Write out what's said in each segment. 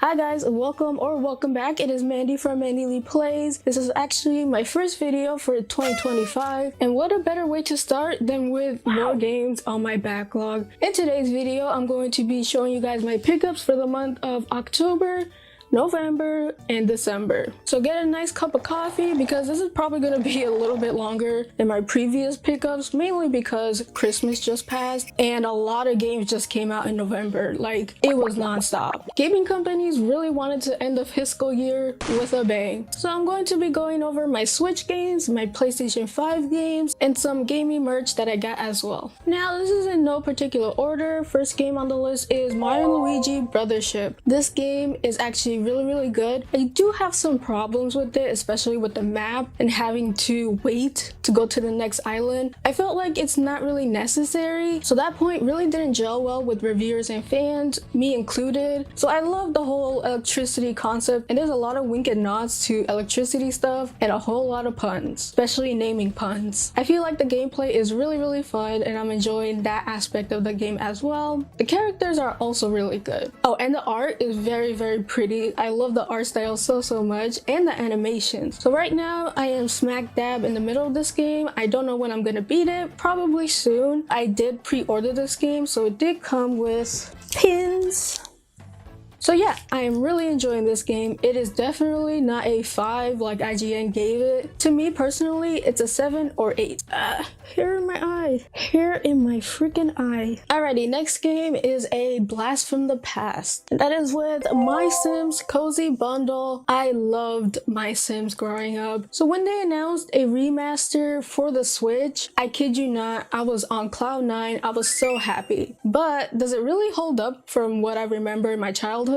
Hi guys, welcome back. It is Mandy from Mandyleeplays. This is actually my first video for 2025, and what a better way to start than with more games on my backlog. In today's video, I'm going to be showing you guys my pickups for the month of October, November, and December. So get a nice cup of coffee because this is probably going to be a little bit longer than my previous pickups, mainly because Christmas just passed and a lot of games just came out in November. Like, it was non-stop. Gaming companies really wanted to end the fiscal year with a bang. So I'm going to be going over my Switch games, my PlayStation 5 games, and some gaming merch that I got as well. Now, this is in no particular order. First game on the list is Mario & Luigi Brothership. This game is actually really good. I do have some problems with it, especially with the map and having to wait to go to the next island. I felt like it's not really necessary, so that point really didn't gel well with reviewers and fans, me included. So I love the whole electricity concept, and there's a lot of wink and nods to electricity stuff and a whole lot of puns, especially naming puns. I feel like the gameplay is really fun, and I'm enjoying that aspect of the game as well. The characters are also really good. Oh, and the art is very pretty. I love the art style so much, and the animation. So right now I am smack dab in the middle of this game. I don't know when I'm gonna beat it, probably soon. I did pre-order this game, so it did come with pins. So yeah, I am really enjoying this game. It is definitely not a 5 like IGN gave it. To me personally, it's a 7 or 8. Hair in my eye. Hair in my freaking eye. Alrighty, next game is a blast from the past. And that is with My Sims Cozy Bundle. I loved My Sims growing up. So when they announced a remaster for the Switch, I kid you not, I was on cloud 9. I was so happy. But does it really hold up from what I remember in my childhood?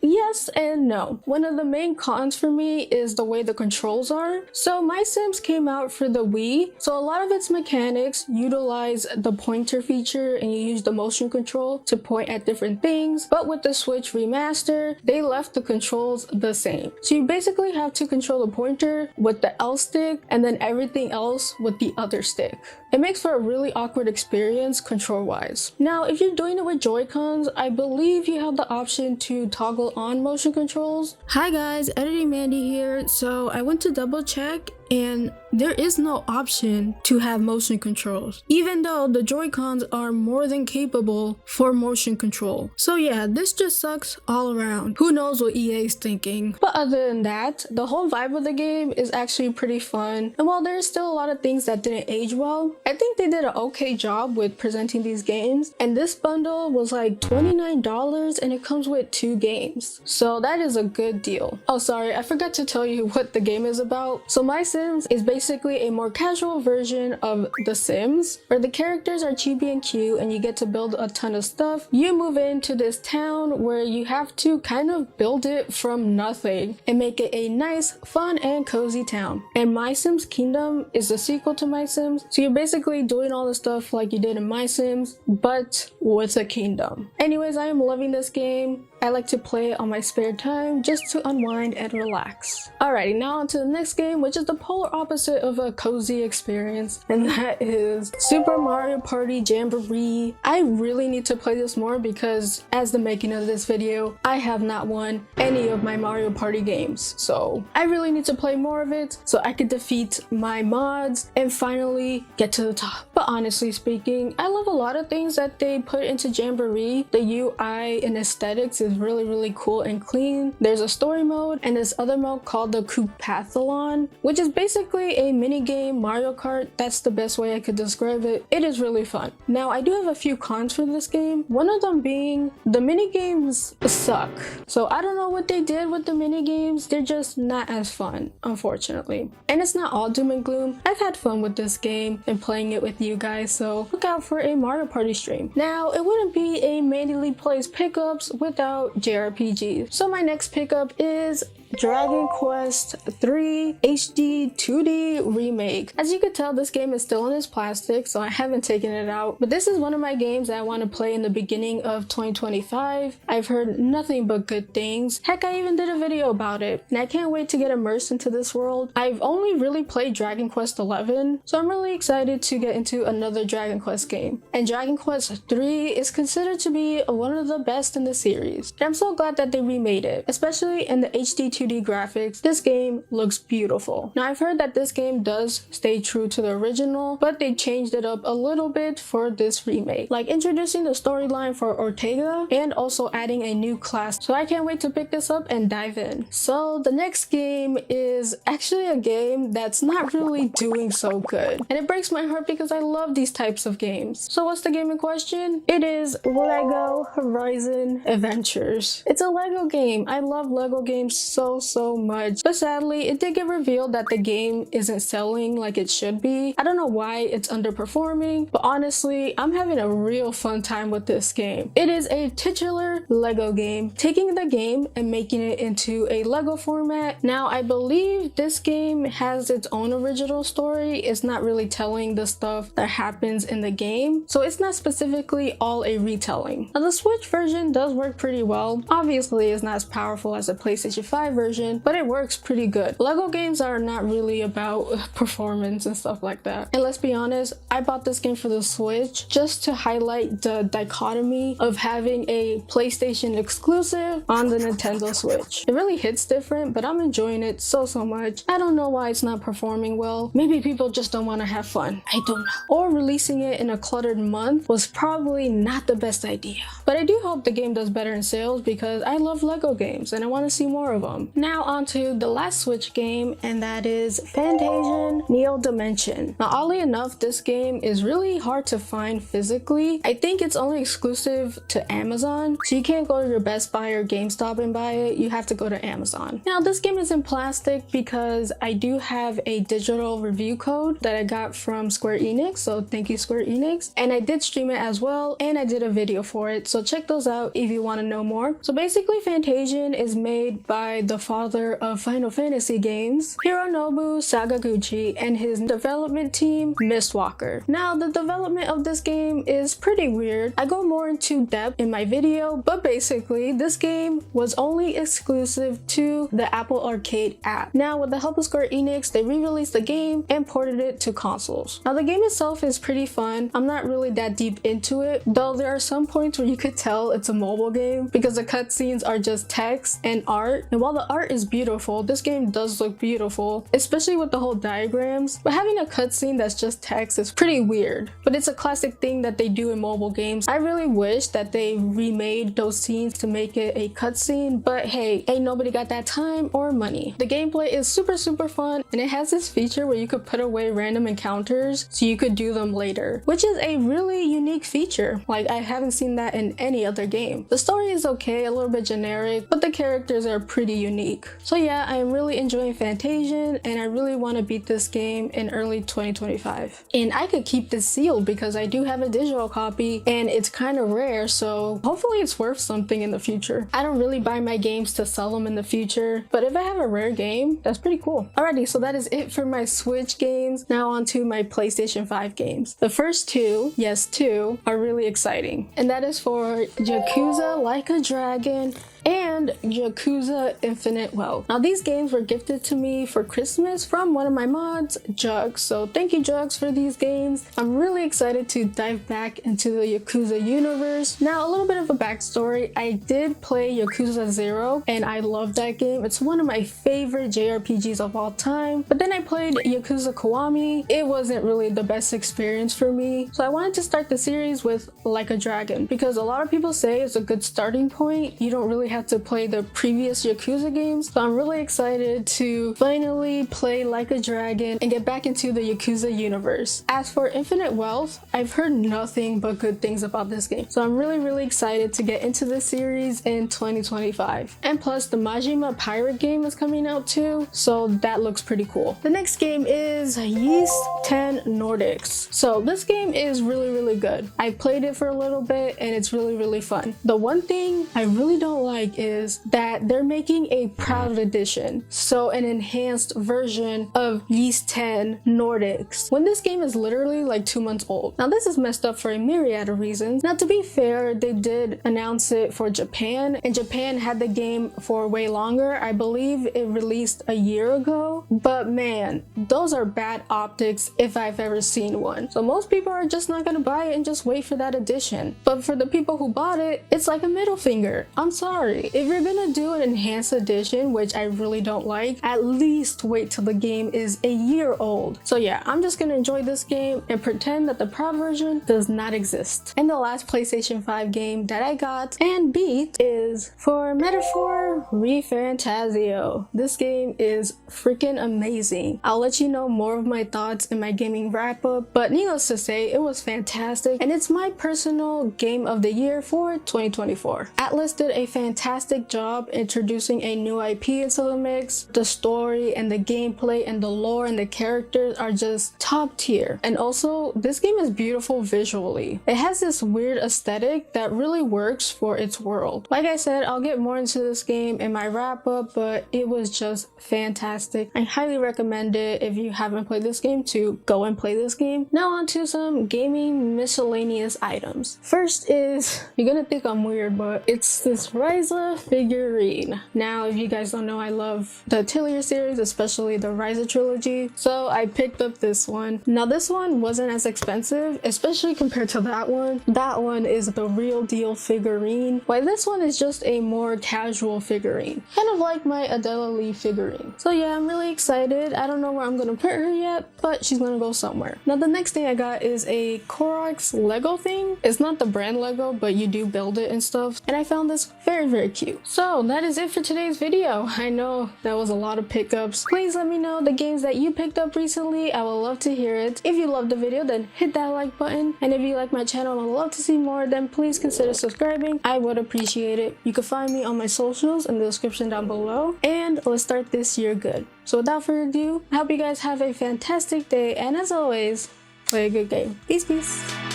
Yes and no. One of the main cons for me is the way the controls are. So My Sims came out for the Wii, so a lot of its mechanics utilize the pointer feature and you use the motion control to point at different things. But with the Switch remaster, they left the controls the same. So you basically have to control the pointer with the L stick and then everything else with the other stick. It makes for a really awkward experience control-wise. Now, if you're doing it with Joy-Cons, I believe you have the option to toggle on motion controls. Hi guys, Editing Mandy here. So I went to double check and there is no option to have motion controls, even though the Joy-Cons are more than capable for motion control. So yeah, this just sucks all around. Who knows what EA is thinking? But other than that, the whole vibe of the game is actually pretty fun. And while there's still a lot of things that didn't age well, I think they did an okay job with presenting these games. And this bundle was like $29 and it comes with 2 games. So that is a good deal. Oh, sorry, I forgot to tell you what the game is about. So My Sims is basically a more casual version of The Sims, where the characters are chibi and cute and you get to build a ton of stuff. You move into this town where you have to kind of build it from nothing and make it a nice, fun, and cozy town. And My Sims Kingdom is the sequel to My Sims, so you're basically doing all the stuff like you did in My Sims, but with a kingdom. Anyways, I am loving this game. I like to play it on my spare time just to unwind and relax. Alrighty, now on to the next game, which is the polar opposite of a cozy experience, and that is Super Mario Party Jamboree. I really need to play this more because as the making of this video, I have not won any of my Mario Party games. So I really need to play more of it so I could defeat my mods and finally get to the top. But honestly speaking, I love a lot of things that they put into Jamboree. The UI and aesthetics is really cool and clean. There's a story mode and this other mode called the Koopathlon, which is basically a mini game Mario Kart. That's the best way I could describe it. It is really fun. Now, I do have a few cons for this game. One of them being the mini games suck. So I don't know what they did with the mini games. They're just not as fun, unfortunately. And it's not all doom and gloom. I've had fun with this game and playing it with you guys, so look out for a Mario Party stream. Now, it wouldn't be a Mandyleeplays pickups without JRPG. So my next pickup is Dragon Quest 3 HD 2D Remake. As you can tell, this game is still in its plastic, so I haven't taken it out. But this is one of my games that I want to play in the beginning of 2025. I've heard nothing but good things. Heck, I even did a video about it, and I can't wait to get immersed into this world. I've only really played Dragon Quest 11, so I'm really excited to get into another Dragon Quest game. And Dragon Quest 3 is considered to be one of the best in the series. And I'm so glad that they remade it, especially in the HD 2D graphics. This game looks beautiful. Now, I've heard that this game does stay true to the original, but they changed it up a little bit for this remake, like introducing the storyline for Ortega and also adding a new class. So I can't wait to pick this up and dive in. So the next game is actually a game that's not really doing so good, and it breaks my heart because I love these types of games. So what's the game in question? It is Lego Horizon Adventures. It's a Lego game. I love Lego games so much, but sadly it did get revealed that the game isn't selling like it should be. I don't know why it's underperforming, but honestly I'm having a real fun time with this game. It is a titular Lego game, taking the game and making it into a Lego format. Now, I believe this game has its own original story. It's not really telling the stuff that happens in the game, so it's not specifically all a retelling. Now, the Switch version does work pretty well. Obviously it's not as powerful as the PlayStation 5 version, but it works pretty good. Lego games are not really about performance and stuff like that. And let's be honest, I bought this game for the Switch just to highlight the dichotomy of having a PlayStation exclusive on the Nintendo Switch. It really hits different, but I'm enjoying it so much. I don't know why it's not performing well. Maybe people just don't want to have fun. I don't know. Or releasing it in a cluttered month was probably not the best idea. But I do hope the game does better in sales because I love Lego games and I want to see more of them. Now on to the last Switch game, and that is Fantasian Neo Dimension. Now, oddly enough, this game is really hard to find physically. I think it's only exclusive to Amazon, so you can't go to your Best Buy or GameStop and buy it. You have to go to Amazon. Now, this game is in plastic because I do have a digital review code that I got from Square Enix, so thank you Square Enix. And I did stream it as well, and I did a video for it, so check those out if you want to know more. So basically, Fantasian is made by the father of Final Fantasy games, Hironobu Sakaguchi, and his development team, Mistwalker. Now, the development of this game is pretty weird. I go more into depth in my video, but basically, this game was only exclusive to the Apple Arcade app. Now, with the help of Square Enix, they re-released the game and ported it to consoles. Now, the game itself is pretty fun. I'm not really that deep into it, though there are some points where you could tell it's a mobile game because the cutscenes are just text and art. And while the art is beautiful, this game does look beautiful, especially with the whole diagrams. But having a cutscene that's just text is pretty weird. But it's a classic thing that they do in mobile games. I really wish that they remade those scenes to make it a cutscene, but hey, ain't nobody got that time or money. The gameplay is super fun, and it has this feature where you could put away random encounters so you could do them later, which is a really unique feature. Like, I haven't seen that in any other game. The story is okay, a little bit generic, but the characters are pretty unique. So yeah, I am really enjoying Fantasian, and I really want to beat this game in early 2025. And I could keep this sealed because I do have a digital copy and it's kind of rare, so hopefully it's worth something in the future. I don't really buy my games to sell them in the future, but if I have a rare game, that's pretty cool. Alrighty, so that is it for my Switch games. Now on to my PlayStation 5 games. The first two, yes, two, are really exciting, and that is for Yakuza Like a Dragon and Yakuza Infinite Wealth. Now, these games were gifted to me for Christmas from one of my mods, Jugs, so thank you Jugs for these games. I'm really excited to dive back into the Yakuza universe. Now, a little bit of a backstory. I did play Yakuza 0 and I love that game. It's one of my favorite JRPGs of all time, but then I played Yakuza Kiwami. It wasn't really the best experience for me, so I wanted to start the series with Like a Dragon because a lot of people say it's a good starting point. You don't really have to play the previous Yakuza games, so I'm really excited to finally play Like a Dragon and get back into the Yakuza universe. As for Infinite Wealth, I've heard nothing but good things about this game, so I'm really excited to get into this series in 2025. And plus, the Majima Pirate game is coming out too, so that looks pretty cool. The next game is Yeast 10 Nordics. So this game is really good. I played it for a little bit and it's really fun. The one thing I really don't like like is that they're making a Proud Edition, so an enhanced version of Ys 10 Nordics, when this game is literally like 2 months old. Now this is messed up for a myriad of reasons. Now to be fair, they did announce it for Japan, and Japan had the game for way longer. I believe it released a year ago, but man, those are bad optics if I've ever seen one. So most people are just not gonna buy it and just wait for that edition. But for the people who bought it, it's like a middle finger. I'm sorry. If you're gonna do an enhanced edition, which I really don't like, at least wait till the game is a year old. So yeah, I'm just gonna enjoy this game and pretend that the Pro version does not exist. And the last PlayStation 5 game that I got and beat is, for Metaphor, ReFantazio. This game is freaking amazing. I'll let you know more of my thoughts in my gaming wrap up, but needless to say, it was fantastic and it's my personal game of the year for 2024. Atlus did a fantastic job introducing a new IP into the mix. The story and the gameplay and the lore and the characters are just top tier. And also, this game is beautiful visually. It has this weird aesthetic that really works for its world. Like I said, I'll get more into this game in my wrap up, but it was just fantastic. I highly recommend it if you haven't played this game to go and play this game. Now on to some gaming miscellaneous items. First is, you're gonna think I'm weird, but it's this Ryza figurine. Now, if you guys don't know, I love the Atelier series, especially the Ryza trilogy, so I picked up this one. Now this one wasn't as expensive, especially compared to that one. That one is the real deal figurine, while this one is just a more casual figurine, kind of like my Atelier figurine. So yeah, I'm really excited. I don't know where I'm gonna put her yet, but she's gonna go somewhere. Now the next thing I got is a Koroks Lego thing. It's not the brand Lego, but you do build it and stuff, and I found this very cute. So that is it for today's video. I know that was a lot of pickups. Please let me know the games that you picked up recently. I would love to hear it. If you loved the video, then hit that like button, and if you like my channel and would love to see more, then please consider subscribing. I would appreciate it. You can find me on my socials in the description down below, and let's start this year good. So without further ado, I hope you guys have a fantastic day, and as always, play a good game. Peace.